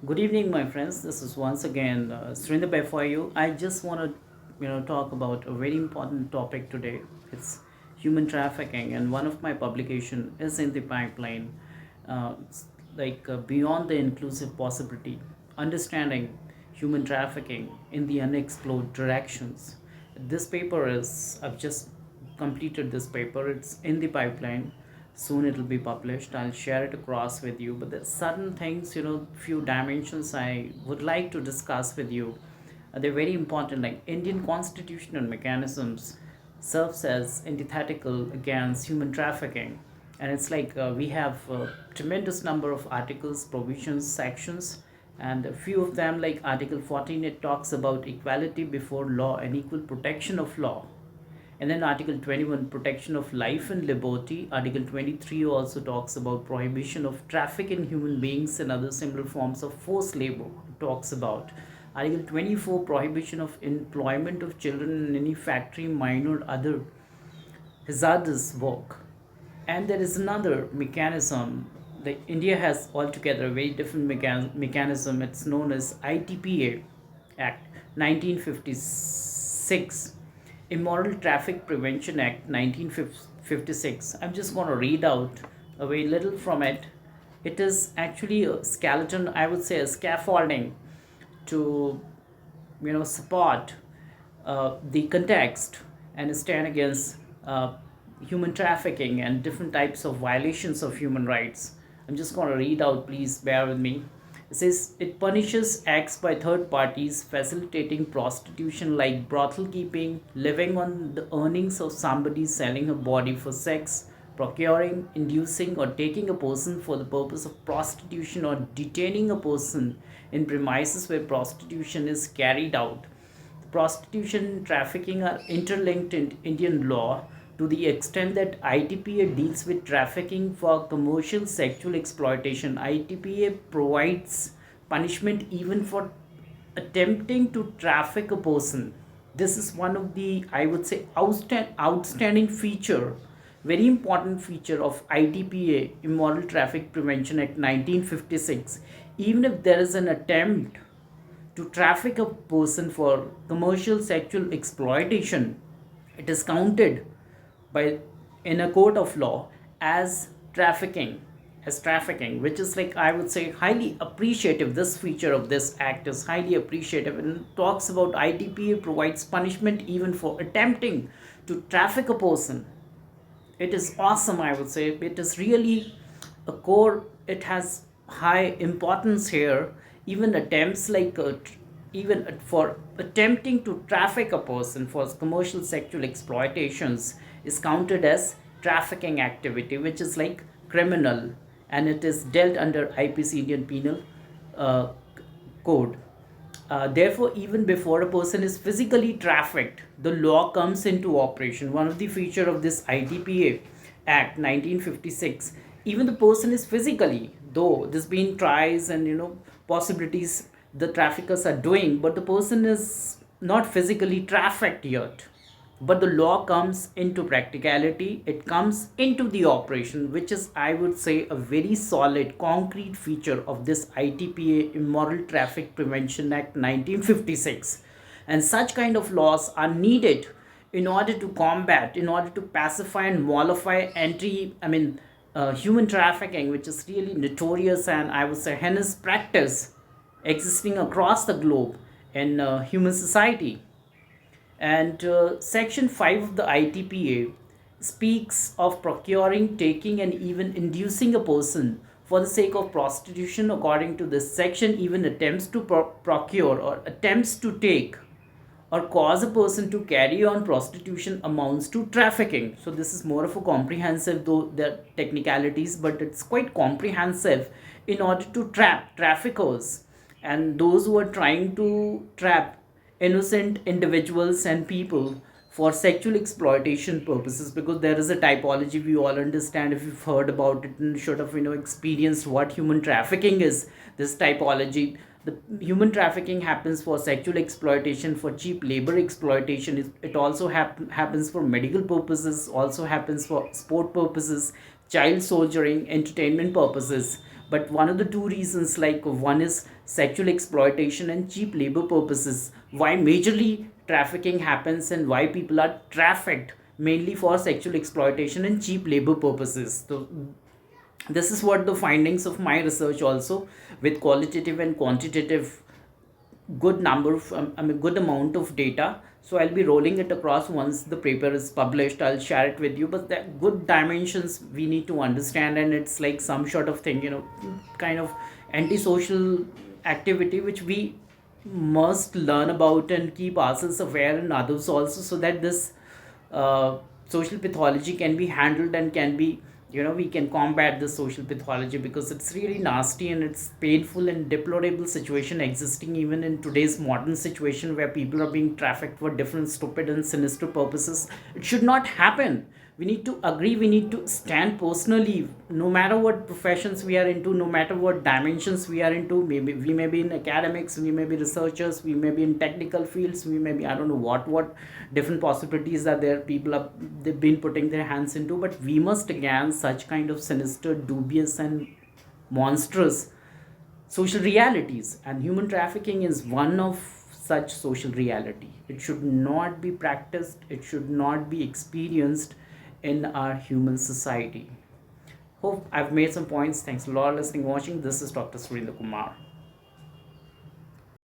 Good evening, my friends. This is once again Srindar for you. I just want to, talk about a very important topic today. It's human trafficking, and one of my publication is in the pipeline, it's beyond the inclusive possibility, understanding human trafficking in the unexplored directions. This paper is I've just completed this paper. It's in the pipeline. Soon it'll be published. I'll share it across with you. But there's certain things, few dimensions I would like to discuss with you. They're very important. Like Indian constitutional mechanisms serves as antithetical against human trafficking, and it's like we have a tremendous number of articles, provisions, sections, and a few of them, like Article 14, it talks about equality before law and equal protection of law. And then Article 21, protection of life and liberty. Article 23 also talks about prohibition of traffic in human beings and other similar forms of forced labor. It talks about Article 24, prohibition of employment of children in any factory, mine, or other hazardous work. And there is another mechanism. Like India has altogether a very different mechanism. It's known as ITPA Act 1956, Immoral Traffic Prevention Act 1956. I'm just going to read out a very little from it. It is actually a skeleton, I would say, a scaffolding to support the context and stand against human trafficking and different types of violations of human rights. I'm just going to read out, please bear with me. It says it punishes acts by third parties facilitating prostitution like brothel keeping, living on the earnings of somebody selling a body for sex, procuring, inducing, or taking a person for the purpose of prostitution, or detaining a person in premises where prostitution is carried out. Prostitution and trafficking are interlinked in Indian law to the extent that ITPA deals with trafficking for commercial sexual exploitation. ITPA provides punishment even for attempting to traffic a person. This is one of the, I would say, outstanding feature, very important feature of ITPA, Immoral Traffic Prevention Act 1956. Even if there is an attempt to traffic a person for commercial sexual exploitation, it is counted by in a court of law as trafficking, which is, like, I would say, highly appreciative. This feature of this act is highly appreciative and talks about ITPA provides punishment even for attempting to traffic a person. It is awesome, I would say. It is really a core. It has high importance here. Even attempts like even for attempting to traffic a person for commercial sexual exploitations is counted as trafficking activity, which is like criminal, and it is dealt under IPC, Indian Penal uh, Code. Therefore, even before a person is physically trafficked, the law comes into operation. One of the feature of this ITPA Act 1956, even the person is physically, though there's been tries and possibilities the traffickers are doing, but the person is not physically trafficked yet. But the law comes into practicality, it comes into the operation, which is, I would say, a very solid concrete feature of this ITPA, Immoral Traffic Prevention Act 1956. And such kind of laws are needed in order to combat, in order to pacify and mollify human trafficking, which is really notorious and, I would say, heinous practice existing across the globe in human society. And Section 5 of the ITPA speaks of procuring, taking, and even inducing a person for the sake of prostitution. According to this section, even attempts to procure or attempts to take or cause a person to carry on prostitution amounts to trafficking. So this is more of a comprehensive, though there are technicalities, but it's quite comprehensive in order to trap traffickers and those who are trying to trap innocent individuals and people for sexual exploitation purposes. Because there is a typology, we all understand, if you've heard about it and should have experienced what human trafficking is. This typology, the human trafficking happens for sexual exploitation, for cheap labor exploitation. It also happens for medical purposes, also happens for sport purposes, child soldiering, entertainment purposes. but one of the two reasons, like one is sexual exploitation and cheap labor purposes, why majorly trafficking happens and why people are trafficked, mainly for sexual exploitation and cheap labor purposes. So this is what the findings of my research also, with qualitative and quantitative good number of good amount of data. So I'll be rolling it across once the paper is published. I'll share it with you, but that good dimensions we need to understand, and it's like some sort of thing, kind of antisocial activity which we must learn about and keep ourselves aware and others also, so that this uh, social pathology can be handled and can be, we can combat the social pathology, because it's really nasty and it's painful and deplorable situation existing even in today's modern situation, where people are being trafficked for different stupid and sinister purposes. It should not happen. We need to agree, we need to stand personally, no matter what professions we are into, no matter what dimensions we are into. Maybe we may be in academics, we may be researchers, we may be in technical fields, we may be, I don't know what different possibilities are there, people are, they've been putting their hands into. But we must against such kind of sinister, dubious and monstrous social realities, and human trafficking is one of such social reality. It should not be practiced, it should not be experienced in our human society. Hope I've made some points. Thanks a lot for listening, watching. This is Dr. Surendra Kumar.